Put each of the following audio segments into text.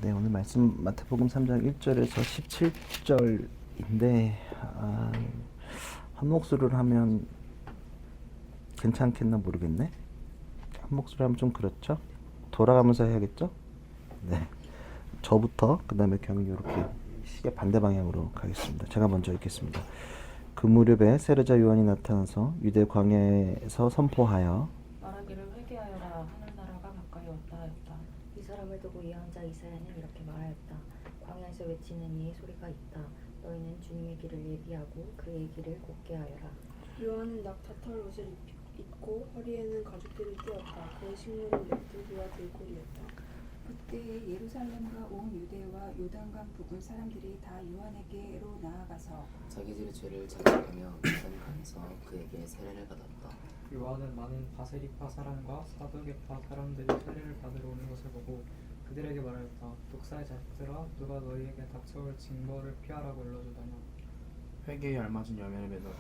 네, 오늘 말씀 마태복음 3장 1절에서 17절인데 한 목소리로 하면 괜찮겠나 모르겠네. 한 목소리로 하면 좀 그렇죠? 돌아가면서 해야겠죠? 네, 저부터 그 다음에 경이 이렇게 시계 반대 방향으로 가겠습니다. 제가 먼저 읽겠습니다. 그 무렵에 세르자 요한이 나타나서 유대 광야에서 선포하여 말하기를 회개하여라 하늘나라가 가까이 왔다 하였다. 이 사람을 두고 예언자 이사야는 이렇게 말하였다. 광야에서 외치는 이의 소리가 있다. 너희는 주님의 길을 예비하고 그의 길을 곧게 하여라. 요한은 낙타털 옷을 입고 허리에는 가죽띠를 띠었다. 그의 식물은 메뚜기와 들고리였다. 그때 예루살렘과 온 유대와 요단강 북은 사람들이 다 요한에게로 나아가서 자기들의 죄를 자백하며 요단강에서 그에게 세례를 받았다. 요한은 많은 바세리파 사람과 사두개파 사람들이 세례를 받으러 오는 것을 보고 그들에게 말하였다. 독사의 자식들아, 누가 너희에게 닥쳐올 징벌을 피하라고 일러주더냐. 회개에 알맞은 열매를 맺어라.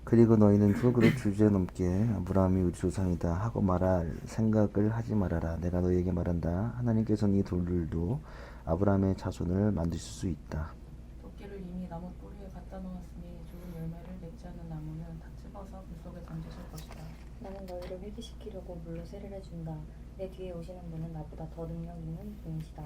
그리고 너희는 누구로 주제넘게 아브라함이 우리 조상이다 하고 말할 생각을 하지 말아라. 내가 너희에게 말한다. 하나님께서는 이 돌들도 아브라함의 자손을 만드실 수 있다. 도끼를 이미 나무 뿌리에 갖다 놓았으니 좋은 열매를 맺지 않는 나무는 다 집어서 물속에 던지실 것이다. 나는 너희를 회개시키려고 물로 세례를 준다. 내 뒤에 오시는 분은 나보다 더 능력 있는 분이시다.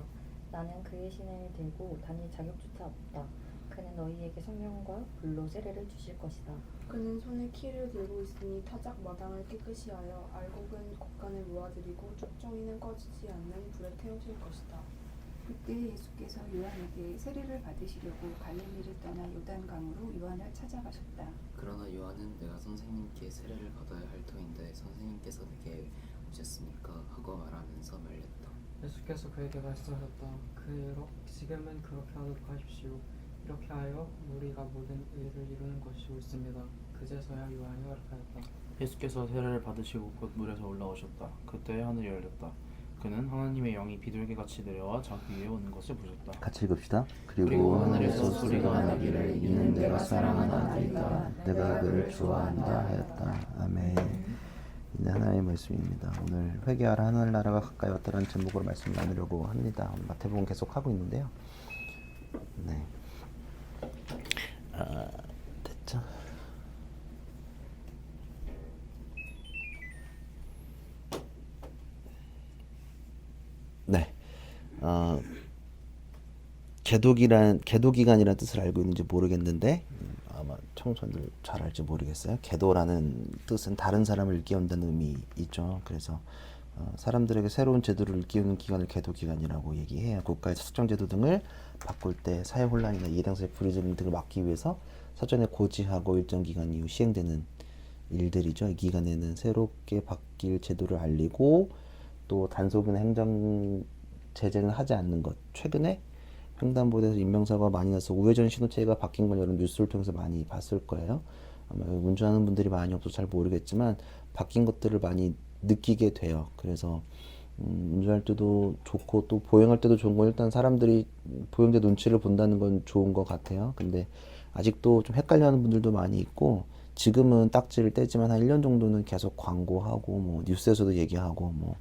나는 그의 신을 들고 다닐 자격조차 없다. 그는 너희에게 성령과 불로 세례를 주실 것이다. 그는 손에 키를 들고 있으니 타작 마당을 깨끗이 하여 알곡은 곡간에 모아들이고 쭉정이는 꺼지지 않는 불에 태우실 것이다. 그때 예수께서 요한에게 세례를 받으시려고 갈릴리를 떠나 요단강으로 요한을 찾아가셨다. 그러나 요한은 내가 선생님께 세례를 받아야 할 터인데 선생님께서 내게 오셨습니까? 하고 말하면서 말렸다. 예수께서 그에게 말씀하셨다. 지금은 그렇게 하도록 하십시오. 이렇게 하여 우리가 모든 의를 이루는 것이 옳습니다. 그제서야 요한이 허락하였다. 예수께서 세례를 받으시고 곧 물에서 올라오셨다. 그때 하늘이 열렸다. 그는 하나님의 영이 비둘기같이 내려와 자기 위에 오는 것을 보셨다. 같이 읽읍시다. 그리고 그리고 하늘에서 하늘에서 소리가 나기를 이는 내가 사랑하는 아들이다. 내가 그를 좋아한다 하였다. 아멘. 이는 하나님의 말씀입니다. 오늘 회개하라 하늘나라가 가까이 왔다라는 제목으로 말씀 나누려고 합니다. 오늘 마태복음 계속 하고 있는데요. 네. 됐죠? 네. 계도기간이라는 뜻을 알고 있는지 모르겠는데 아마 청소년들 잘 알지 모르겠어요. 계도라는 뜻은 다른 사람을 일깨운다는 의미 있죠. 그래서 사람들에게 새로운 제도를 일깨우는 기간을 계도기간이라고 얘기해요. 국가에서 특정제도 등을 바꿀 때 사회 혼란이나 이해당사의 불이익 등을 막기 위해서 사전에 고지하고 일정 기간 이후 시행되는 일들이죠. 이 기간에는 새롭게 바뀔 제도를 알리고 또 단속이나 행정 제재는 하지 않는 것. 최근에 횡단보도에서 인명사고가 많이 나서 우회전 신호체계가 바뀐 걸 여러분 뉴스를 통해서 많이 봤을 거예요. 아마 운전하는 분들이 많이 없어서 잘 모르겠지만 바뀐 것들을 많이 느끼게 돼요. 그래서 운전할 때도 좋고 또 보행할 때도 좋은 건 일단 사람들이 보행자 눈치를 본다는 건 좋은 것 같아요. 근데 아직도 좀 헷갈려하는 분들도 많이 있고 지금은 딱지를 떼지만 한 1년 정도는 계속 광고하고 뭐 뉴스에서도 얘기하고 뭐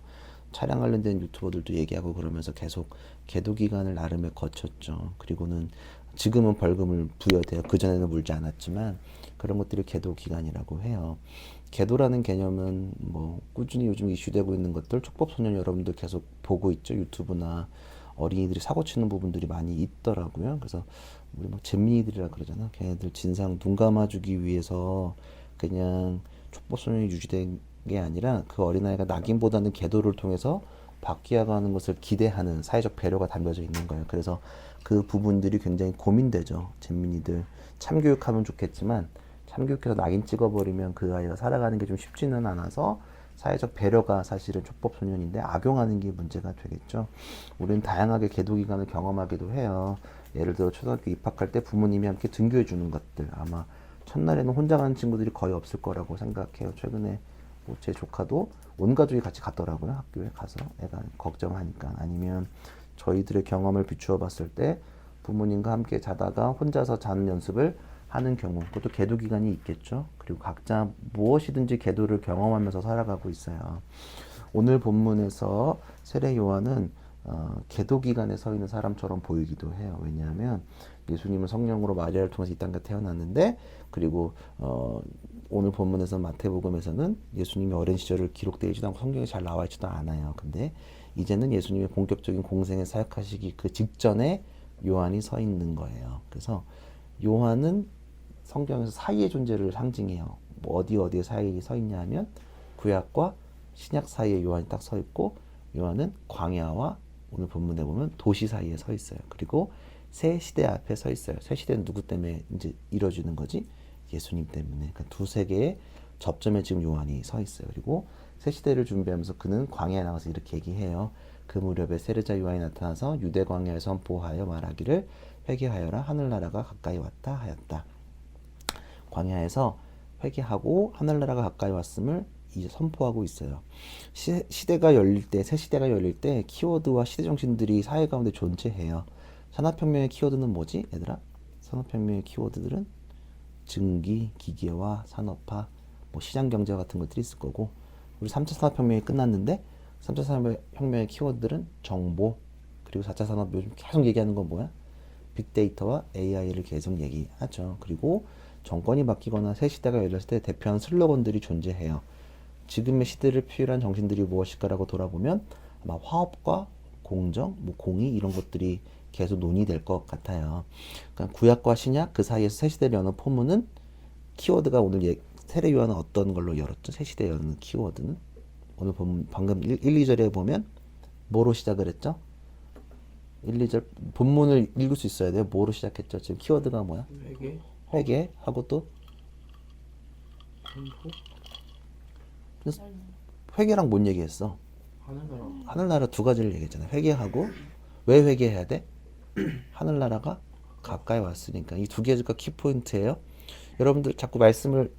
차량 관련된 유튜버들도 얘기하고 그러면서 계속 계도 기간을 나름에 거쳤죠. 그리고는 지금은 벌금을 부여돼요. 그전에는 물지 않았지만 그런 것들이 계도 기간이라고 해요. 계도라는 개념은 뭐 꾸준히 요즘 이슈되고 있는 것들 촉법소년 여러분들 계속 보고 있죠. 유튜브나 어린이들이 사고치는 부분들이 많이 있더라고요. 그래서 우리 막 잼민이들이라 그러잖아. 걔네들 진상 눈 감아주기 위해서 그냥 촉법소년이 유지된 게 아니라 그 어린아이가 낙인보다는 계도를 통해서 바뀌어가는 것을 기대하는 사회적 배려가 담겨져 있는 거예요. 그래서 그 부분들이 굉장히 고민되죠. 잼민이들 참교육하면 좋겠지만 참교육해서 낙인 찍어버리면 그 아이가 살아가는 게 좀 쉽지는 않아서 사회적 배려가 사실은 촉법소년인데 악용하는 게 문제가 되겠죠. 우리는 다양하게 계도기간을 경험하기도 해요. 예를 들어 초등학교 입학할 때 부모님이 함께 등교해 주는 것들 아마 첫날에는 혼자 가는 친구들이 거의 없을 거라고 생각해요. 최근에 뭐 제 조카도 온 가족이 같이 갔더라고요. 학교에 가서 애가 걱정하니까. 아니면 저희들의 경험을 비추어 봤을 때 부모님과 함께 자다가 혼자서 자는 연습을 하는 경우 그것도 계도 기간이 있겠죠. 그리고 각자 무엇이든지 계도를 경험하면서 살아가고 있어요. 오늘 본문에서 세례 요한은 계도 기간에 서 있는 사람처럼 보이기도 해요. 왜냐하면 예수님은 성령으로 마리아를 통해서 이 땅에 태어났는데, 그리고 오늘 본문에서 마태복음에서는 예수님의 어린 시절을 기록되어 있지도 않고 성경에 잘 나와 있지도 않아요. 근데 이제는 예수님의 본격적인 공생에 사역하시기 그 직전에 요한이 서 있는 거예요. 그래서 요한은 성경에서 사이의 존재를 상징해요. 뭐 어디에 사이에 서 있냐 하면 구약과 신약 사이에 요한이 딱 서 있고, 요한은 광야와 오늘 본문에 보면 도시 사이에 서 있어요. 그리고 새 시대 앞에 서 있어요. 새 시대는 누구 때문에 이제 이루어지는 거지? 예수님 때문에. 그러니까 두 세계의 접점에 지금 요한이 서 있어요. 그리고 새 시대를 준비하면서 그는 광야에 나가서 이렇게 얘기해요. 그 무렵에 세례자 요한이 나타나서 유대 광야에 선포하여 말하기를 회개하여라, 하늘나라가 가까이 왔다 하였다. 광야에서 회개하고 하늘나라가 가까이 왔음을 이제 선포하고 있어요. 시대가 열릴 때, 새 시대가 열릴 때 키워드와 시대 정신들이 사회 가운데 존재해요. 산업혁명의 키워드는 뭐지, 얘들아? 산업혁명의 키워드들은 증기, 기계화, 산업화, 뭐 시장경제와 같은 것들이 있을 거고, 우리 3차 산업혁명이 끝났는데 3차 산업혁명의 키워드들은 정보, 그리고 4차 산업 요즘 계속 얘기하는 건 뭐야? 빅데이터와 AI를 계속 얘기하죠. 그리고 정권이 바뀌거나 새 시대가 열렸을 때 대표하는 슬로건들이 존재해요. 지금의 시대를 표현한 정신들이 무엇일까라고 돌아보면 아마 화업과 공정, 뭐 공의 이런 것들이 계속 논의될 것 같아요. 그러니까 구약과 신약 그 사이에서 새 시대를 여는 포문은 키워드가 오늘 세례 요한은 어떤 걸로 열었죠? 새 시대 여는 키워드는 오늘 보면 방금 1, 2절에 보면 뭐로 시작을 했죠? 1, 2절 본문을 읽을 수 있어야 돼요. 뭐로 시작했죠? 지금 키워드가 뭐야? 회개하고 또 회개랑 뭔 얘기했어? 하늘나라 두 가지를 얘기했잖아요. 회개하고 왜 회개해야 돼? 하늘나라가 가까이 왔으니까. 이 두 개가 키포인트예요. 여러분들 자꾸 말씀을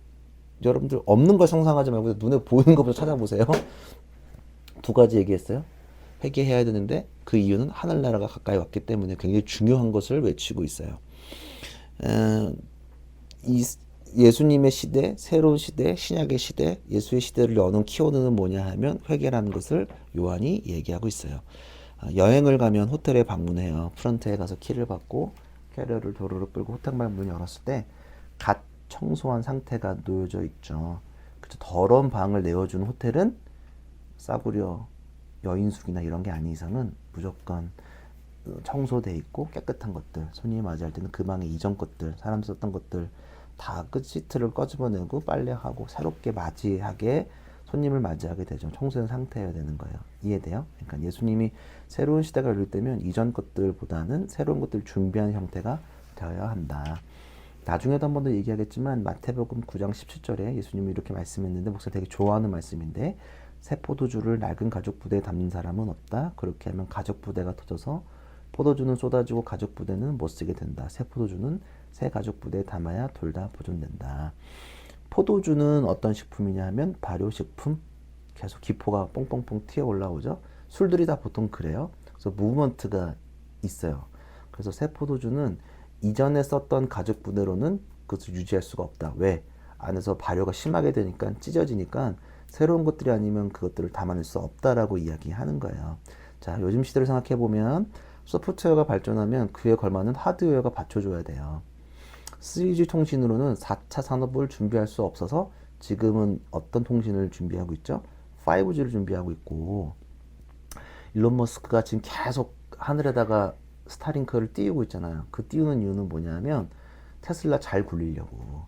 여러분들 없는 걸 상상하지 말고 눈에 보이는 것부터 찾아보세요. 두 가지 얘기했어요. 회개해야 되는데 그 이유는 하늘나라가 가까이 왔기 때문에 굉장히 중요한 것을 외치고 있어요. 이 예수님의 시대, 새로운 시대, 신약의 시대, 예수의 시대를 여는 키워드는 뭐냐 하면 회개라는 것을 요한이 얘기하고 있어요. 여행을 가면 호텔에 방문해요. 프런트에 가서 키를 받고 캐리어를 도로로 끌고 호텔방 문을 열었을 때 갓 청소한 상태가 놓여져 있죠. 그래서 더러운 방을 내어주는 호텔은 싸구려 여인숙이나 이런 게 아닌 이상은 무조건 청소돼 있고 깨끗한 것들, 손님이 맞이할 때는 그 방의 이전 것들, 사람 썼던 것들 다 그 시트를 꺼집어내고 빨래하고 새롭게 맞이하게 손님을 맞이하게 되죠. 청소된 상태여야 되는 거예요. 이해돼요? 그러니까 예수님이 새로운 시대가 열릴 때면 이전 것들보다는 새로운 것들을 준비하는 형태가 되어야 한다. 나중에도 한 번 더 얘기하겠지만 마태복음 9장 17절에 예수님이 이렇게 말씀했는데 목사가 되게 좋아하는 말씀인데 새 포도주를 낡은 가죽 부대에 담는 사람은 없다. 그렇게 하면 가죽 부대가 터져서 포도주는 쏟아지고 가죽 부대는 못 쓰게 된다. 새 포도주는 새 가죽 부대에 담아야 둘 다 보존된다. 포도주는 어떤 식품이냐 하면 발효식품. 계속 기포가 뽕뽕뽕 튀어 올라오죠. 술들이 다 보통 그래요. 그래서 무브먼트가 있어요. 그래서 새 포도주는 이전에 썼던 가죽 부대로는 그것을 유지할 수가 없다. 왜? 안에서 발효가 심하게 되니까 찢어지니까 새로운 것들이 아니면 그것들을 담아낼 수 없다라고 이야기하는 거예요. 자, 요즘 시대를 생각해 보면 소프트웨어가 발전하면 그에 걸맞는 하드웨어가 받쳐줘야 돼요. 3G 통신으로는 4차 산업을 준비할 수 없어서 지금은 어떤 통신을 준비하고 있죠? 5G를 준비하고 있고, 일론 머스크가 지금 계속 하늘에다가 스타링크를 띄우고 있잖아요. 그 띄우는 이유는 뭐냐면 테슬라 잘 굴리려고,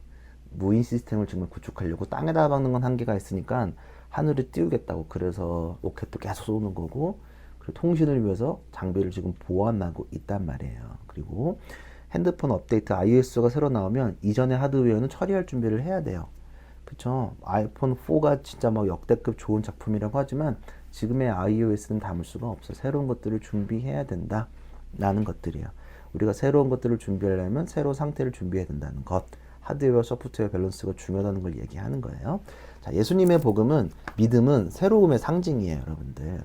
무인 시스템을 정말 구축하려고. 땅에다 박는 건 한계가 있으니까 하늘에 띄우겠다고. 그래서 로켓도 계속 쏘는 거고, 그리고 통신을 위해서 장비를 지금 보완하고 있단 말이에요. 그리고 핸드폰 업데이트 iOS가 새로 나오면 이전의 하드웨어는 처리할 준비를 해야 돼요. 그쵸? 아이폰 4가 진짜 막 역대급 좋은 작품이라고 하지만 지금의 iOS는 담을 수가 없어요. 새로운 것들을 준비해야 된다 라는 것들이에요. 우리가 새로운 것들을 준비하려면 새로운 상태를 준비해야 된다는 것. 하드웨어, 소프트웨어 밸런스가 중요하다는 걸 얘기하는 거예요. 자, 예수님의 복음은, 믿음은 새로움의 상징이에요, 여러분들.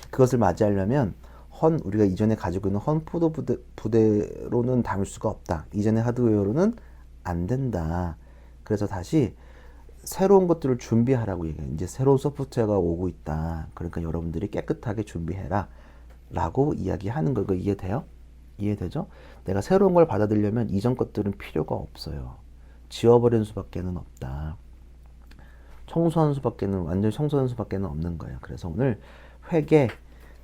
그것을 맞이하려면 우리가 이전에 가지고 있는 포도 부대로는 담을 수가 없다. 이전의 하드웨어로는 안 된다. 그래서 다시 새로운 것들을 준비하라고 얘기해요. 이제 새로운 소프트웨어가 오고 있다. 그러니까 여러분들이 깨끗하게 준비해라. 라고 이야기하는 거. 그거 이해돼요? 이해되죠? 내가 새로운 걸 받아들이려면 이전 것들은 필요가 없어요. 지워버리는 수밖에는 없다. 청소하는 수밖에는, 완전히 청소하는 수밖에는 없는 거예요. 그래서 오늘 회개,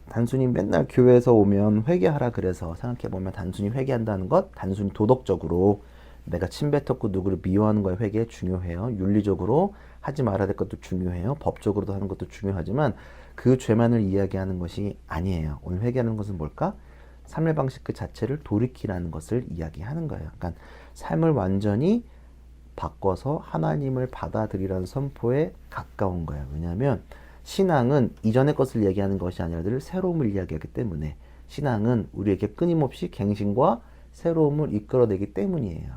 단순히 맨날 교회에서 오면 회개하라 그래서 생각해보면 단순히 회개한다는 것, 단순히 도덕적으로 내가 침뱉었고 누구를 미워하는 거에 회개 중요해요. 윤리적으로 하지 말아야 될 것도 중요해요. 법적으로도 하는 것도 중요하지만 그 죄만을 이야기하는 것이 아니에요. 오늘 회개하는 것은 뭘까? 삶의 방식 그 자체를 돌이키라는 것을 이야기하는 거예요. 그러니까 삶을 완전히 바꿔서 하나님을 받아들이라는 선포에 가까운 거예요. 왜냐하면 신앙은 이전의 것을 얘기하는 것이 아니라 늘 새로움을 이야기하기 때문에 신앙은 우리에게 끊임없이 갱신과 새로움을 이끌어내기 때문이에요.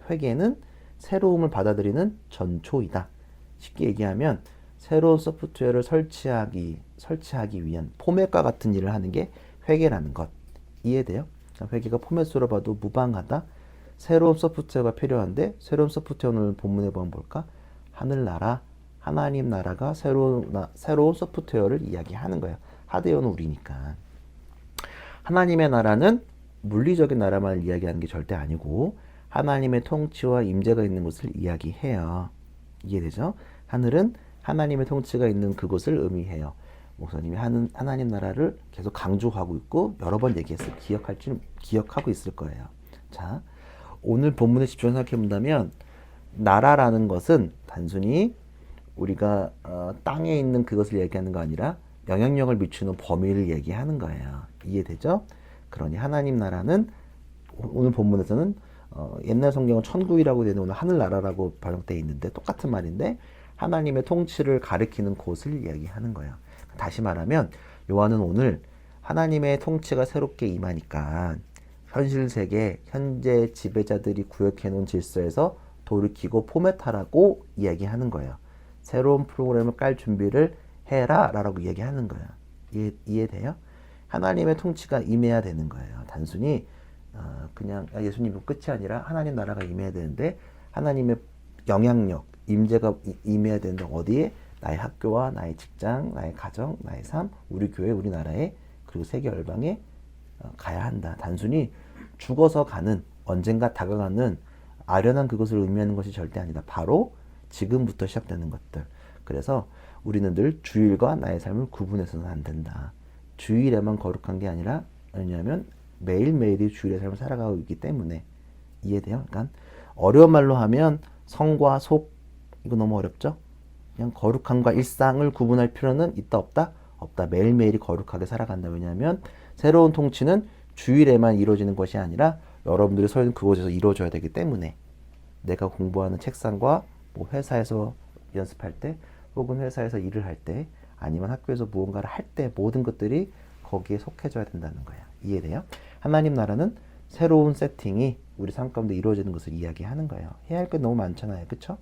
회개는 새로움을 받아들이는 전초이다. 쉽게 얘기하면 새로운 소프트웨어를 설치하기 위한 포맷과 같은 일을 하는 게 회개라는 것. 이해돼요? 그러니까 회개가 포맷으로 봐도 무방하다. 새로운 소프트웨어가 필요한데 새로운 소프트웨어는 본문에 보면 뭘까? 하늘나라, 하나님 나라가 새로운 소프트웨어를 이야기하는 거예요. 하드웨어는 우리니까. 하나님의 나라는 물리적인 나라만 이야기하는 게 절대 아니고 하나님의 통치와 임재가 있는 곳을 이야기해요. 이해되죠? 하늘은 하나님의 통치가 있는 그곳을 의미해요. 목사님이 하나님 나라를 계속 강조하고 있고 여러 번 얘기했어요. 기억하고 있을 거예요. 자, 오늘 본문에 집중해서 생각해 본다면 나라라는 것은 단순히 우리가 땅에 있는 그것을 얘기하는 거 아니라 영향력을 미치는 범위를 얘기하는 거예요. 이해되죠? 그러니 하나님 나라는 오늘 본문에서는 옛날 성경은 천국이라고 되는 오늘 하늘나라라고 번역되어 있는데 똑같은 말인데 하나님의 통치를 가리키는 곳을 이야기하는 거예요. 다시 말하면 요한은 오늘 하나님의 통치가 새롭게 임하니까 현실 세계, 현재 지배자들이 구역해 놓은 질서에서 돌이키고 포맷하라고 이야기하는 거예요. 새로운 프로그램을 깔 준비를 해라 라고 이야기하는 거예요. 이해돼요? 하나님의 통치가 임해야 되는 거예요. 단순히 그냥 예수님 끝이 아니라 하나님 나라가 임해야 되는데 하나님의 영향력, 임재가 임해야 되는데 어디에? 나의 학교와 나의 직장, 나의 가정, 나의 삶, 우리 교회, 우리 나라에 그리고 세계 열방에 가야 한다. 단순히 죽어서 가는 언젠가 다가가는 아련한 그것을 의미하는 것이 절대 아니다. 바로 지금부터 시작되는 것들. 그래서 우리는 늘 주일과 나의 삶을 구분해서는 안 된다. 주일에만 거룩한 게 아니라 왜냐하면 매일매일이 주일의 삶을 살아가고 있기 때문에 이해돼요? 그러니까 어려운 말로 하면 성과 속 이거 너무 어렵죠? 그냥 거룩함과 일상을 구분할 필요는 있다 없다? 없다. 매일매일이 거룩하게 살아간다. 왜냐하면 새로운 통치는 주일에만 이루어지는 것이 아니라 여러분들이 서 있는 그곳에서 이루어져야 되기 때문에 내가 공부하는 책상과 뭐 회사에서 연습할 때 혹은 회사에서 일을 할 때 아니면 학교에서 무언가를 할 때 모든 것들이 거기에 속해져야 된다는 거야. 이해돼요? 하나님 나라는 새로운 세팅이 우리 삶 가운데 이루어지는 것을 이야기하는 거예요. 해야 할 게 너무 많잖아요. 그쵸?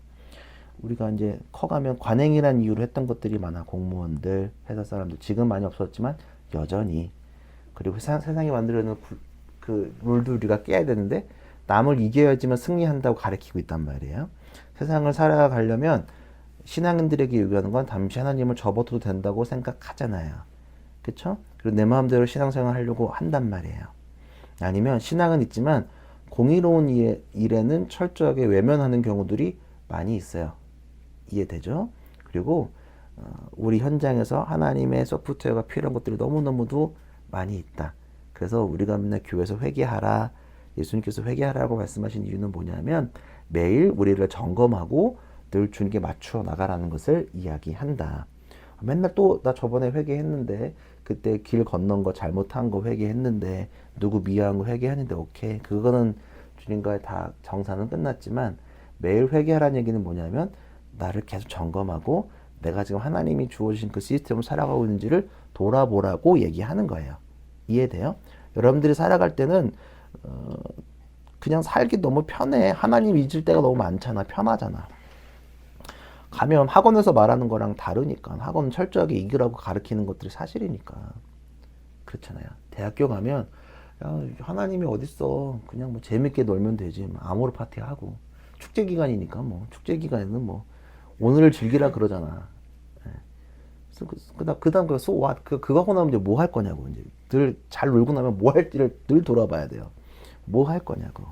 우리가 이제 커가면 관행이라는 이유로 했던 것들이 많아. 공무원들, 회사 사람들. 지금 많이 없었지만 여전히. 그리고 세상이 만들어놓은 그 룰도 우리가 깨야 되는데 남을 이겨야지만 승리한다고 가르치고 있단 말이에요. 세상을 살아가려면 신앙인들에게 요구하는 건 잠시 하나님을 접어둬도 된다고 생각하잖아요. 그쵸? 그리고 내 마음대로 신앙생활 하려고 한단 말이에요. 아니면 신앙은 있지만 공의로운 일에는 철저하게 외면하는 경우들이 많이 있어요. 이해되죠? 그리고 우리 현장에서 하나님의 소프트웨어가 필요한 것들이 너무너무도 많이 있다. 그래서 우리가 맨날 교회에서 회개하라, 예수님께서 회개하라고 말씀하신 이유는 뭐냐면 매일 우리를 점검하고 늘 주님께 맞추어 나가라는 것을 이야기한다. 맨날 또 나 저번에 회개했는데 그때 길 건넌 거 잘못한 거 회개했는데 누구 미워한 거 회개했는데 오케이. 그거는 주님과의 다 정사는 끝났지만 매일 회개하라는 얘기는 뭐냐면 나를 계속 점검하고 내가 지금 하나님이 주어주신 그 시스템을 살아가고 있는지를 돌아보라고 얘기하는 거예요. 이해돼요? 여러분들이 살아갈 때는 그냥 살기 너무 편해. 하나님 잊을 때가 너무 많잖아. 편하잖아. 가면 학원에서 말하는 거랑 다르니까. 학원은 철저하게 이기라고 가르치는 것들이 사실이니까. 그렇잖아요. 대학교 가면 야, 하나님이 어딨어. 그냥 뭐 재밌게 놀면 되지. 뭐 아모르 파티하고. 축제 기간이니까 뭐 축제 기간에는 뭐 오늘을 즐기라 그러잖아. 그다음 그 so what 그거 하고 나면 이제 뭐 할 거냐고 이제 늘 잘 놀고 나면 뭐 할지를 늘 돌아봐야 돼요. 뭐 할 거냐고.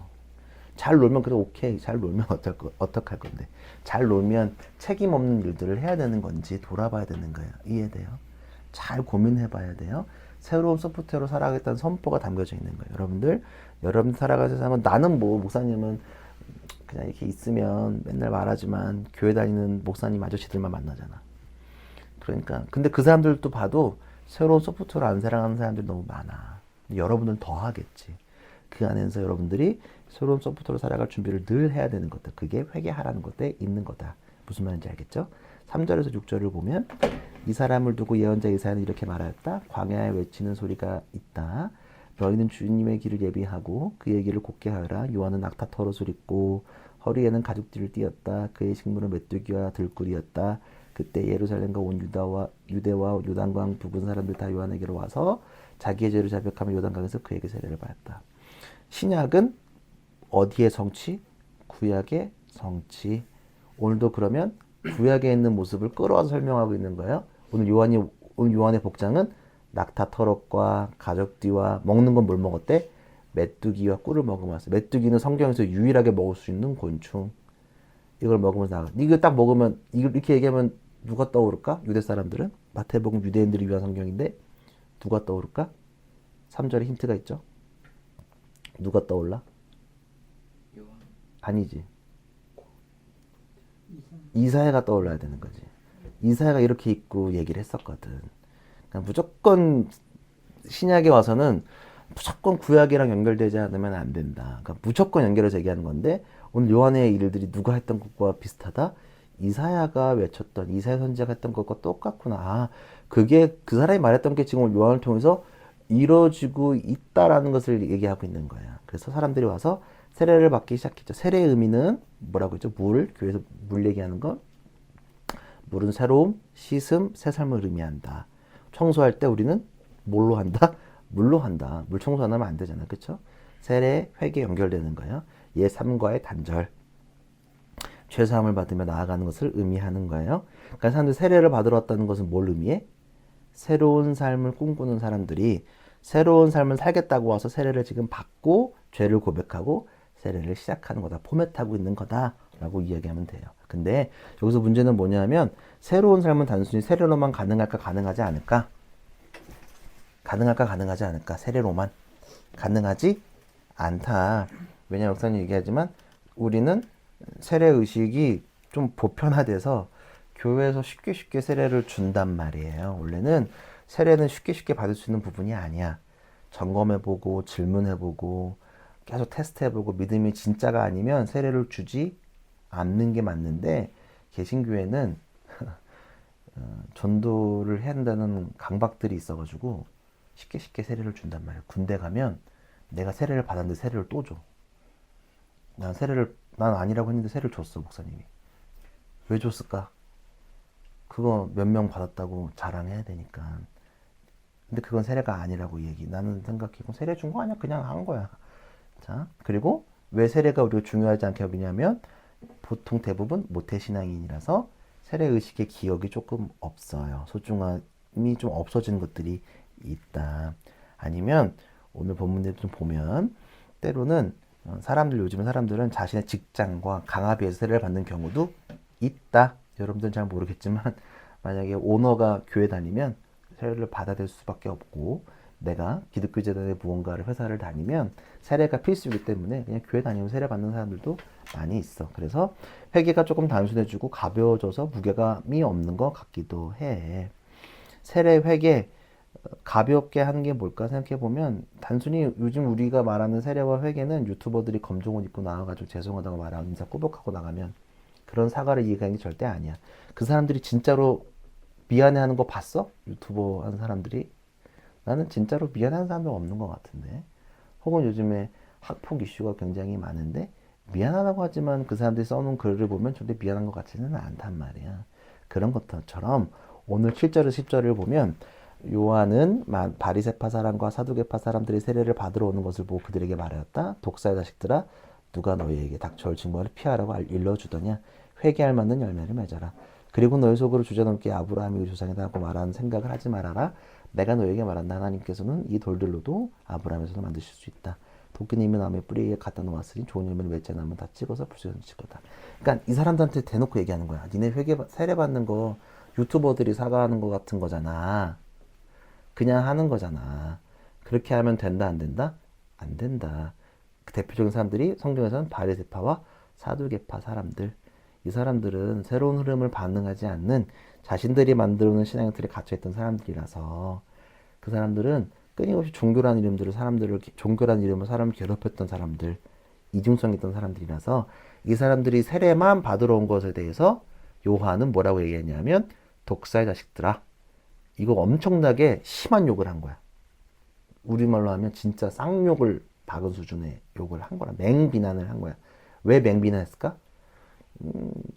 잘 놀면 그래 오케이 잘 놀면 어떡할 건데 잘 놀면 책임 없는 일들을 해야 되는 건지 돌아봐야 되는 거예요. 이해돼요? 잘 고민해봐야 돼요. 새로운 소프트웨어로 살아가겠다는 선포가 담겨져 있는 거예요. 여러분 살아가는 세상은 나는 뭐 목사님은 그냥 이렇게 있으면 맨날 말하지만 교회 다니는 목사님 아저씨들만 만나잖아. 그러니까 근데 그 사람들도 봐도 새로운 소프트웨어를 안 사랑하는 사람들이 너무 많아. 여러분들은 더 하겠지. 그 안에서 여러분들이 새로운 소프트웨어로 살아갈 준비를 늘 해야 되는 것들. 그게 회개하라는 것에 있는 거다. 무슨 말인지 알겠죠? 3절에서 6절을 보면 이 사람을 두고 예언자 이사야는 이렇게 말하였다. 광야에 외치는 소리가 있다. 너희는 주님의 길을 예비하고 그의 길을 곧게 하라. 요한은 낙타 털옷을 입고 허리에는 가죽띠를 띠었다. 그의 식물은 메뚜기와 들꿀이었다. 그때 예루살렘과 온 유대와 요단강 부근 사람들 다 요한에게로 와서 자기의 죄를 자백하며 요단강에서 그에게 세례를 받았다. 신약은 어디의 성취? 구약의 성취. 오늘도 그러면 구약에 있는 모습을 끌어와서 설명하고 있는 거예요. 오늘 요한의 복장은 낙타 털옷과 가죽띠와 먹는 건 뭘 먹었대? 메뚜기와 꿀을 먹으면서. 메뚜기는 성경에서 유일하게 먹을 수 있는 곤충. 이걸 먹으면서 나가. 이거 딱 먹으면 이렇게 얘기하면 누가 떠오를까? 유대 사람들은 마태복음 유대인들이 위한 성경인데 누가 떠오를까? 3절에 힌트가 있죠. 누가 떠올라? 요한. 아니지. 이사야가 떠올라야 되는 거지. 이사야가 이렇게 입고 얘기를 했었거든. 그러니까 무조건 신약에 와서는 무조건 구약이랑 연결되지 않으면 안 된다. 그러니까 무조건 연결해서 얘기하는 건데 오늘 요한의 일들이 누가 했던 것과 비슷하다. 이사야가 외쳤던 이사야 선지자가 했던 것과 똑같구나. 아, 그게 그 사람이 말했던 게 지금 요한을 통해서 이루어지고 있다라는 것을 얘기하고 있는 거야. 그래서 사람들이 와서 세례를 받기 시작했죠. 세례의 의미는 뭐라고 했죠? 물, 교회에서 물 얘기하는 건 물은 새로움, 씻음, 새 삶을 의미한다. 청소할 때 우리는 뭘로 한다? 물로 한다. 물 청소 안 하면 안 되잖아. 그렇죠? 세례, 회개 연결되는 거예요. 옛 삶과의 단절. 죄사함을 받으며 나아가는 것을 의미하는 거예요. 그러니까 사람들이 세례를 받으러 왔다는 것은 뭘 의미해? 새로운 삶을 꿈꾸는 사람들이 새로운 삶을 살겠다고 와서 세례를 지금 받고 죄를 고백하고 세례를 시작하는 거다. 포맷하고 있는 거다라고 이야기하면 돼요. 근데 여기서 문제는 뭐냐면 새로운 삶은 단순히 세례로만 가능할까 가능하지 않을까? 가능할까 가능하지 않을까? 세례로만 가능하지 않다. 왜냐하면 역사님 얘기하지만 우리는 세례의식이 좀 보편화돼서 교회에서 쉽게 세례를 준단 말이에요. 원래는 세례는 쉽게 받을 수 있는 부분이 아니야. 점검해보고 질문해보고 계속 테스트해보고 믿음이 진짜가 아니면 세례를 주지 않는 게 맞는데 개신교회는 전도를 해야 한다는 강박들이 있어가지고 쉽게 세례를 준단 말이에요. 군대 가면 내가 세례를 받았는데 세례를 또 줘. 난 아니라고 했는데 세례를 줬어, 목사님이. 왜 줬을까? 그거 몇 명 받았다고 자랑해야 되니까. 근데 그건 세례가 아니라고 나는 생각해. 세례 준 거 아니야? 그냥 한 거야. 자, 그리고 왜 세례가 우리가 중요하지 않게 여기냐면 보통 대부분 모태신앙인이라서 세례의식의 기억이 조금 없어요. 소중함이 좀 없어지는 것들이 있다. 아니면 오늘 본문에 좀 보면 때로는 요즘 사람들은 자신의 직장과 강압에서 세례를 받는 경우도 있다. 여러분들은 잘 모르겠지만 만약에 오너가 교회 다니면 세례를 받아야 될 수밖에 없고 내가 기독교 재단의 무언가를 회사를 다니면 세례가 필수이기 때문에 그냥 교회 다니면 세례 받는 사람들도 많이 있어. 그래서 회개가 조금 단순해지고 가벼워져서 무게감이 없는 것 같기도 해. 세례 회개 가볍게 하는 게 뭘까 생각해보면 단순히 요즘 우리가 말하는 세례와 회개는 유튜버들이 검정옷 입고 나와가지고 죄송하다고 말하고 인사 꾸벅하고 나가면 그런 사과를 이해하는 게 절대 아니야. 그 사람들이 진짜로 미안해하는 거 봤어? 유튜버 하는 사람들이? 나는 진짜로 미안한 사람도 없는 것 같은데. 혹은 요즘에 학폭 이슈가 굉장히 많은데 미안하다고 하지만 그 사람들이 써놓은 글을 보면 절대 미안한 것 같지는 않단 말이야. 그런 것처럼 오늘 7절에서 10절을 보면 요한은 바리새파 사람과 사두개파 사람들이 세례를 받으러 오는 것을 보고 그들에게 말하였다. 독사의 자식들아 누가 너희에게 닥쳐올 증거를 피하라고 일러주더냐. 회개할 만한 열매를 맺어라. 그리고 너희 속으로 주저넘게 아브라함이 그 조상이다 하고 말하는 생각을 하지 말아라. 내가 너에게 말한다. 하나님께서는 이 돌들로도 아브라함의 손을 만드실 수 있다. 도끼님이 나무의 뿌리에 갖다 놓았으니 좋은 일면 맺지 않으면 다 찍어서 불쌍히 칠 거다. 그러니까 이 사람들한테 대놓고 얘기하는 거야. 니네 세례 받는 거 유튜버들이 사과하는 거 같은 거잖아. 그냥 하는 거잖아. 그렇게 하면 된다 안 된다? 안 된다. 그 대표적인 사람들이 성경에서는 바리새파와 사두개파 사람들. 이 사람들은 새로운 흐름을 반응하지 않는 자신들이 만들어 놓은 신앙의 틀에 갇혀있던 사람들이라서 그 사람들은 끊임없이 종교라는 이름으로 사람을 괴롭혔던 사람들, 이중성 있던 사람들이라서 이 사람들이 세례만 받으러 온 것에 대해서 요한은 뭐라고 얘기했냐면 독사의 자식들아. 이거 엄청나게 심한 욕을 한 거야. 우리말로 하면 진짜 쌍욕을 박은 수준의 욕을 한 거라. 맹비난을 한 거야. 왜 맹비난했을까?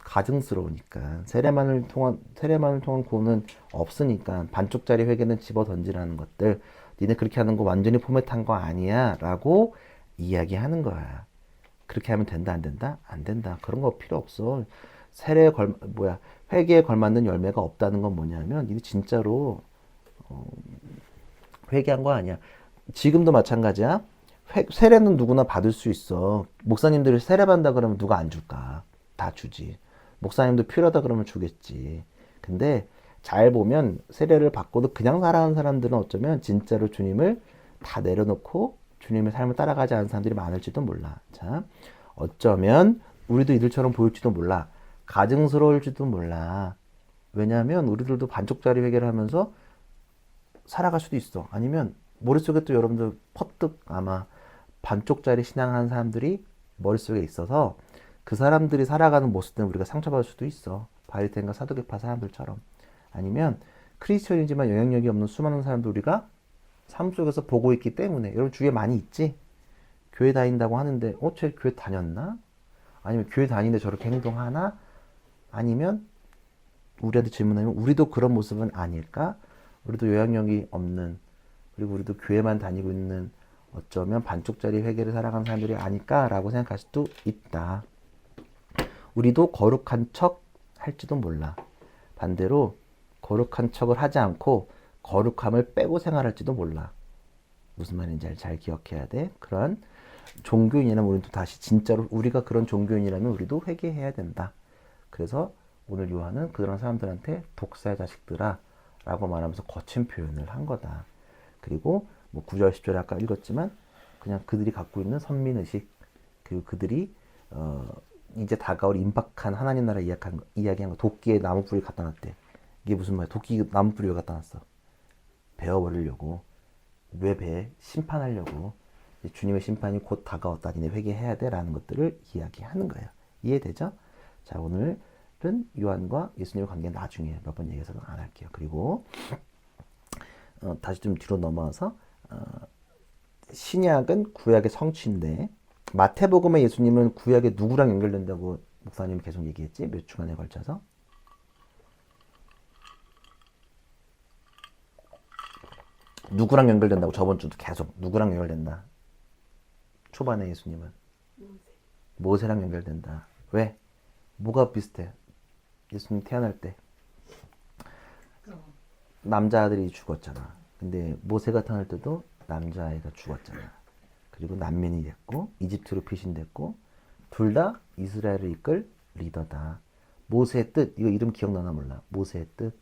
가증스러우니까. 세례만을 통한 구원은 없으니까 반쪽짜리 회개는 집어 던지라는 것들. 니네 그렇게 하는 거 완전히 포맷한 거 아니야 라고 이야기하는 거야. 그렇게 하면 된다 안 된다? 안 된다. 그런 거 필요 없어. 회개에 걸맞는 열매가 없다는 건 뭐냐면 니네 진짜로 회개한 거 아니야. 지금도 마찬가지야. 세례는 누구나 받을 수 있어. 목사님들이 세례 받는다 그러면 누가 안 줄까? 다 주지. 목사님도 필요하다 그러면 주겠지. 근데 잘 보면 세례를 받고도 그냥 살아가는 사람들은 어쩌면 진짜로 주님을 다 내려놓고 주님의 삶을 따라가지 않은 사람들이 많을지도 몰라. 자, 어쩌면 우리도 이들처럼 보일지도 몰라. 가증스러울지도 몰라. 왜냐하면 우리들도 반쪽짜리 회개를 하면서 살아갈 수도 있어. 아니면 머릿속에 또 여러분들 퍼뜩 아마 반쪽짜리 신앙하는 사람들이 머릿속에 있어서 그 사람들이 살아가는 모습 때문에 우리가 상처받을 수도 있어. 바리새인과 사두개파 사람들처럼. 아니면 크리스천이지만 영향력이 없는 수많은 사람들 우리가 삶 속에서 보고 있기 때문에. 여러분 주위에 많이 있지? 교회 다닌다고 하는데 쟤 교회 다녔나? 아니면 교회 다니는데 저렇게 행동하나? 아니면 우리한테 질문하면 우리도 그런 모습은 아닐까? 우리도 영향력이 없는, 그리고 우리도 교회만 다니고 있는 어쩌면 반쪽짜리 회개를 살아가는 사람들이 아닐까라고 생각할 수도 있다. 우리도 거룩한 척 할지도 몰라. 반대로 거룩한 척을 하지 않고 거룩함을 빼고 생활할지도 몰라. 무슨 말인지 잘 기억해야 돼. 그런 종교인이라면 우리도 다시 진짜로 우리가 그런 종교인이라면 우리도 회개해야 된다. 그래서 오늘 요한은 그런 사람들한테 독사의 자식들아 라고 말하면서 거친 표현을 한 거다. 그리고 9절 10절에 아까 읽었지만 그냥 그들이 갖고 있는 선민의식, 그리고 그들이 이제 다가올 임박한 하나님 나라 이야기한 거. 도끼에 나무 뿌리 갖다 놨대. 이게 무슨 말이야? 도끼 나무 뿌리 왜 갖다 놨어? 베어버리려고. 왜 배? 심판하려고. 주님의 심판이 곧 다가왔다. 니네 회개해야 돼 라는 것들을 이야기하는 거예요. 이해되죠? 자, 오늘은 요한과 예수님의 관계 나중에 몇 번 얘기해서는 안 할게요. 그리고 다시 좀 뒤로 넘어와서 신약은 구약의 성취인데 마태복음의 예수님은 구약에 누구랑 연결된다고 목사님이 계속 얘기했지? 몇 주간에 걸쳐서. 누구랑 연결된다고 저번 주도 계속 누구랑 연결된다. 초반에 예수님은 모세랑 연결된다. 왜? 뭐가 비슷해? 예수님 태어날 때 남자아들이 죽었잖아. 근데 모세가 태어날 때도 남자아이가 죽었잖아. 그리고 난민이 됐고 이집트로 피신됐고 둘 다 이스라엘을 이끌 리더다. 모세의 뜻, 이거 이름 기억나나 몰라. 모세의 뜻,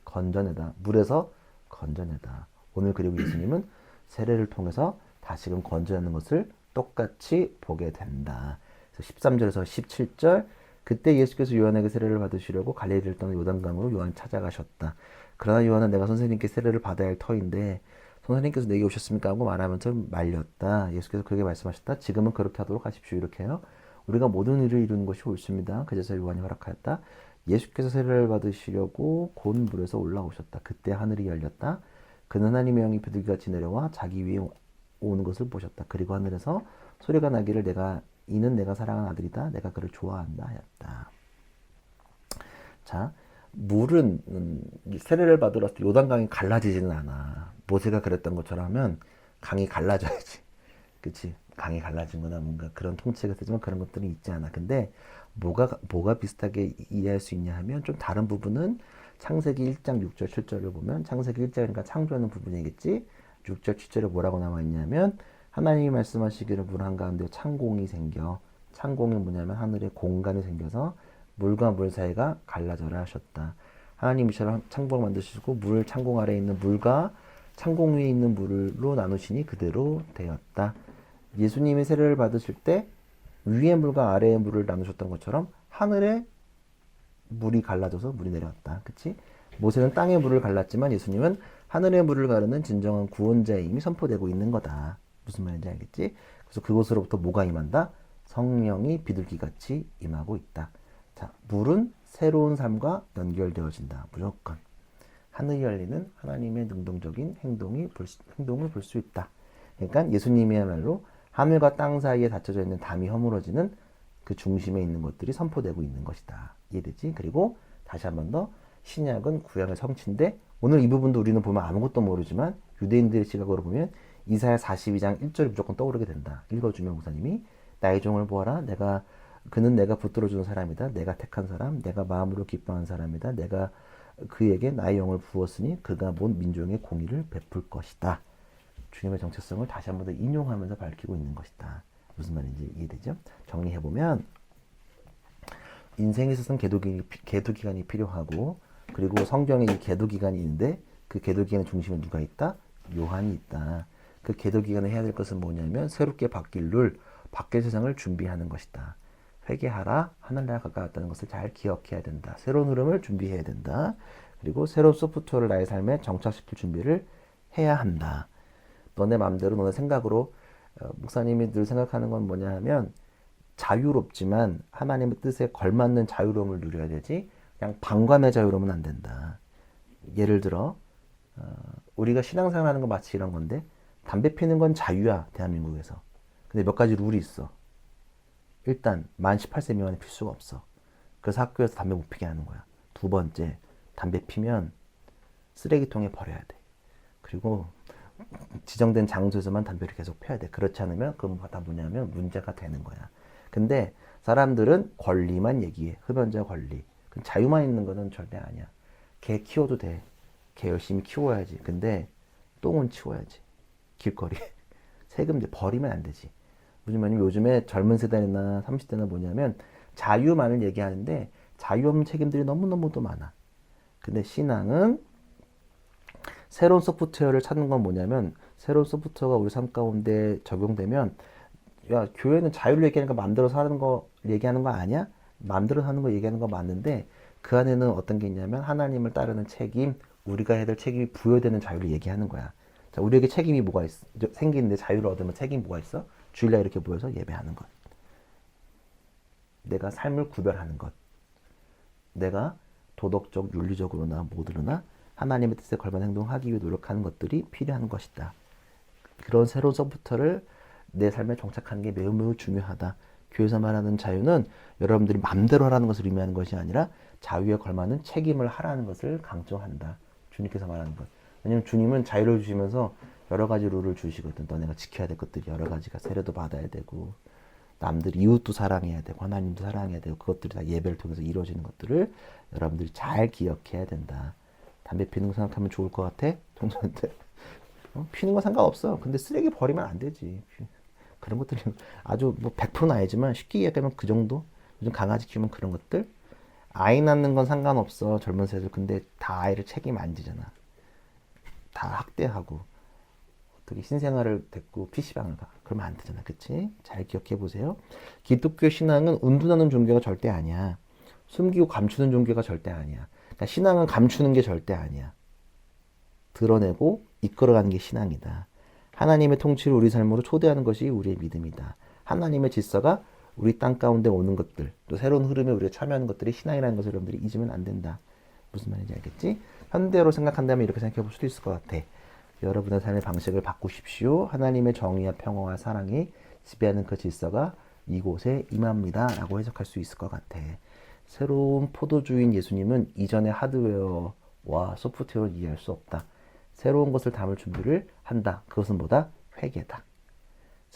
건져내다. 물에서 건져내다. 오늘 그리고 예수님은 세례를 통해서 다시금 건져내는 것을 똑같이 보게 된다. 그래서 13절에서 17절, 그때 예수께서 요한에게 세례를 받으시려고 갈릴리를 떠나 요단강으로 요한을 찾아가셨다. 그러나 요한은 내가 선생님께 세례를 받아야 할 터인데 선생님께서 내게 오셨습니까? 하고 말하면서 말렸다. 예수께서 그렇게 말씀하셨다. 지금은 그렇게 하도록 하십시오. 이렇게 해요. 우리가 모든 일을 이루는 것이 옳습니다. 그제서 요한이 허락하였다. 예수께서 세례를 받으시려고 곧 물에서 올라오셨다. 그때 하늘이 열렸다. 그는 하나님의 영이 비둘기같이 내려와 자기 위에 오는 것을 보셨다. 그리고 하늘에서 소리가 나기를 이는 내가 사랑하는 아들이다. 내가 그를 좋아한다 하였다. 자, 물은 세례를 받으러 왔을 때 요단강이 갈라지지는 않아. 모세가 그랬던 것처럼 하면 강이 갈라져야지. 그치? 강이 갈라지거나 뭔가 그런 통치가 되지만 그런 것들은 있지 않아. 근데 뭐가 비슷하게 이해할 수 있냐 하면 좀 다른 부분은 창세기 1장 6절 7절을 보면 창세기 1장이니까 창조하는 부분이겠지. 6절 7절에 뭐라고 나와 있냐면 하나님이 말씀하시기를 물 한가운데 창공이 생겨. 창공이 뭐냐면 하늘에 공간이 생겨서 물과 물 사이가 갈라져라 하셨다. 하나님이 이처럼 창공을 만드시고 물 창공 아래에 있는 물과 창공 위에 있는 물로 나누시니 그대로 되었다. 예수님이 세례를 받으실 때 위의 물과 아래의 물을 나누셨던 것처럼 하늘에 물이 갈라져서 물이 내려왔다. 그치? 모세는 땅의 물을 갈랐지만 예수님은 하늘의 물을 가르는 진정한 구원자의 힘이 선포되고 있는 거다. 무슨 말인지 알겠지? 그래서 그곳으로부터 뭐가 임한다? 성령이 비둘기같이 임하고 있다. 자, 물은 새로운 삶과 연결되어진다. 무조건. 하늘이 열리는 하나님의 능동적인 행동을 볼 수 있다. 그러니까 예수님이야말로 하늘과 땅 사이에 닫혀져 있는 담이 허물어지는 그 중심에 있는 것들이 선포되고 있는 것이다. 이해되지? 그리고 다시 한 번 더 신약은 구약의 성취인데 오늘 이 부분도 우리는 보면 아무것도 모르지만 유대인들의 시각으로 보면 이사야 42장 1절이 무조건 떠오르게 된다. 읽어주면 목사님이 나의 종을 보아라. 그는 내가 붙들어주는 사람이다. 내가 택한 사람, 내가 마음으로 기뻐하는 사람이다. 내가 그에게 나의 영을 부었으니 그가 본 민족의 공의를 베풀 것이다. 주님의 정체성을 다시 한 번 더 인용하면서 밝히고 있는 것이다. 무슨 말인지 이해되죠? 정리해보면 인생에 있어서는 계도기간이 필요하고 그리고 성경에 이 계도기간이 있는데 그 계도기간의 중심에 누가 있다? 요한이 있다. 그 계도기간에 해야 될 것은 뭐냐면 새롭게 바뀔 세상을 준비하는 것이다. 회개하라. 하늘나라 가까웠다는 것을 잘 기억해야 된다. 새로운 흐름을 준비해야 된다. 그리고 새로운 소프트웨어를 나의 삶에 정착시킬 준비를 해야 한다. 너네 마음대로 너네 생각으로 목사님이 늘 생각하는 건 뭐냐 하면 자유롭지만 하나님의 뜻에 걸맞는 자유로움을 누려야 되지 그냥 방관의 자유로움은 안 된다. 예를 들어 우리가 신앙생활 하는 건 마치 이런 건데 담배 피는 건 자유야 대한민국에서. 근데 몇 가지 룰이 있어. 일단 만 18세 미만이 필 수가 없어. 그래서 학교에서 담배 못 피게 하는 거야. 두 번째, 담배 피면 쓰레기통에 버려야 돼. 그리고 지정된 장소에서만 담배를 계속 펴야 돼. 그렇지 않으면 그건 다 뭐냐면 문제가 되는 거야. 근데 사람들은 권리만 얘기해. 흡연자 권리. 자유만 있는 거는 절대 아니야. 개 키워도 돼. 개 열심히 키워야지. 근데 똥은 치워야지. 길거리. 세금 버리면 안 되지. 무슨 말이냐면 요즘에 젊은 세대나 30대나 뭐냐면 자유만을 얘기하는데 자유 없는 책임들이 너무너무도 많아. 근데 신앙은 새로운 소프트웨어를 찾는 건 뭐냐면 새로운 소프트웨어가 우리 삶 가운데 적용되면 야 교회는 자유를 얘기하니까 마음대로 사는 거 얘기하는 거 아니야? 마음대로 사는 거 얘기하는 거 맞는데 그 안에는 어떤 게 있냐면 하나님을 따르는 책임, 우리가 해야 될 책임이 부여되는 자유를 얘기하는 거야. 자, 우리에게 책임이 뭐가 생기는데 자유를 얻으면 책임이 뭐가 있어? 주일날 이렇게 모여서 예배하는 것. 내가 삶을 구별하는 것. 내가 도덕적, 윤리적으로나 뭐들로나 하나님의 뜻에 걸맞는 행동을 하기 위해 노력하는 것들이 필요한 것이다. 그런 새로운 소프트웨어를 내 삶에 정착하는 게 매우 매우 중요하다. 교회에서 말하는 자유는 여러분들이 마음대로 하라는 것을 의미하는 것이 아니라 자유에 걸맞는 책임을 하라는 것을 강조한다. 주님께서 말하는 것. 왜냐하면 주님은 자유를 주시면서 여러 가지 룰을 주시거든. 너네가 지켜야 될 것들이 여러 가지가 세례도 받아야 되고 남들 이웃도 사랑해야 되고 하나님도 사랑해야 되고 그것들이 다 예배를 통해서 이루어지는 것들을 여러분들이 잘 기억해야 된다. 담배 피는 거 생각하면 좋을 것 같아? 청소년들 피는 거 상관없어. 근데 쓰레기 버리면 안 되지. 그런 것들이 아주 뭐 100%는 아니지만 쉽게 이야기하면 그 정도? 요즘 강아지 키우면 그런 것들? 아이 낳는 건 상관없어. 젊은 세대들. 근데 다 아이를 책임 안 지잖아. 다 학대하고 어떻게 신생아를 데리고 PC방을 가. 그러면 안 되잖아. 그치? 잘 기억해 보세요. 기독교 신앙은 은둔하는 종교가 절대 아니야. 숨기고 감추는 종교가 절대 아니야. 그러니까 신앙은 감추는 게 절대 아니야. 드러내고 이끌어가는 게 신앙이다. 하나님의 통치를 우리 삶으로 초대하는 것이 우리의 믿음이다. 하나님의 질서가 우리 땅 가운데 오는 것들, 또 새로운 흐름에 우리가 참여하는 것들이 신앙이라는 것을 여러분들이 잊으면 안 된다. 무슨 말인지 알겠지? 현대로 생각한다면 이렇게 생각해 볼 수도 있을 것 같아. 여러분의 삶의 방식을 바꾸십시오. 하나님의 정의와 평화와 사랑이 지배하는 그 질서가 이곳에 임합니다. 라고 해석할 수 있을 것 같아. 새로운 포도주인 예수님은 이전의 하드웨어와 소프트웨어를 이해할 수 없다. 새로운 것을 담을 준비를 한다. 그것은 뭐다? 회개다.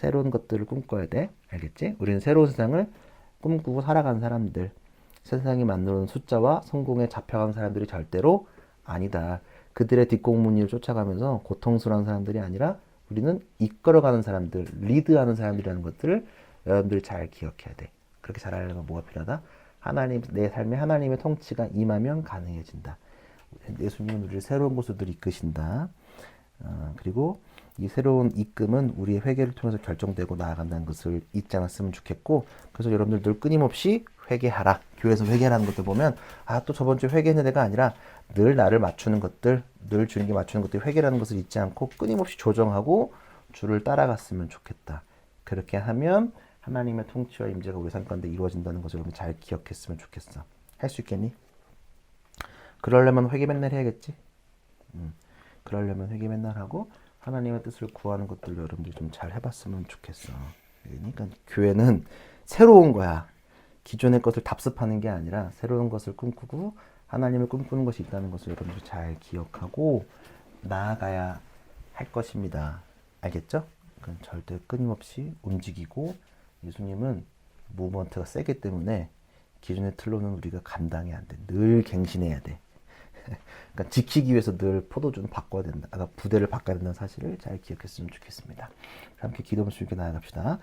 새로운 것들을 꿈꿔야 돼. 알겠지? 우리는 새로운 세상을 꿈꾸고 살아가는 사람들. 세상이 만드는 숫자와 성공에 잡혀간 사람들이 절대로 아니다. 그들의 뒷공무니를 쫓아가면서 고통스러운 사람들이 아니라 우리는 이끌어가는 사람들, 리드하는 사람들이라는 것들을 여러분들이 잘 기억해야 돼. 그렇게 잘하려면 뭐가 필요하다? 하나님, 내 삶에 하나님의 통치가 임하면 가능해진다. 예수님은 우리를 새로운 곳으로 이끄신다. 그리고 이 새로운 이끔은 우리의 회개를 통해서 결정되고 나아간다는 것을 잊지 않았으면 좋겠고, 그래서 여러분들 늘 끊임없이 회개하라. 교회에서 회개하는 것들 보면 또 저번 주에 회개했는 애가 아니라 늘 나를 맞추는 것들, 늘 주님께 맞추는 것들 회개라는 것을 잊지 않고 끊임없이 조정하고 주를 따라갔으면 좋겠다. 그렇게 하면 하나님의 통치와 임재가 우리 삶 가운데 이루어진다는 것을 여러분 잘 기억했으면 좋겠어. 할 수 있겠니? 그러려면 회개 맨날 해야겠지? 그러려면 회개 맨날 하고 하나님의 뜻을 구하는 것들 여러분들 좀 잘 해봤으면 좋겠어. 그러니까 교회는 새로운 거야. 기존의 것을 답습하는 게 아니라 새로운 것을 꿈꾸고 하나님을 꿈꾸는 것이 있다는 것을 여러분들 잘 기억하고 나아가야 할 것입니다. 알겠죠? 그건 절대 끊임없이 움직이고, 예수님은 무브먼트가 세기 때문에 기존의 틀로는 우리가 감당이 안 돼. 늘 갱신해야 돼. 그러니까 지키기 위해서 늘 포도주는 바꿔야 된다. 부대를 바꿔야 된다는 사실을 잘 기억했으면 좋겠습니다. 함께 기도하면서 이렇게 나아갑시다.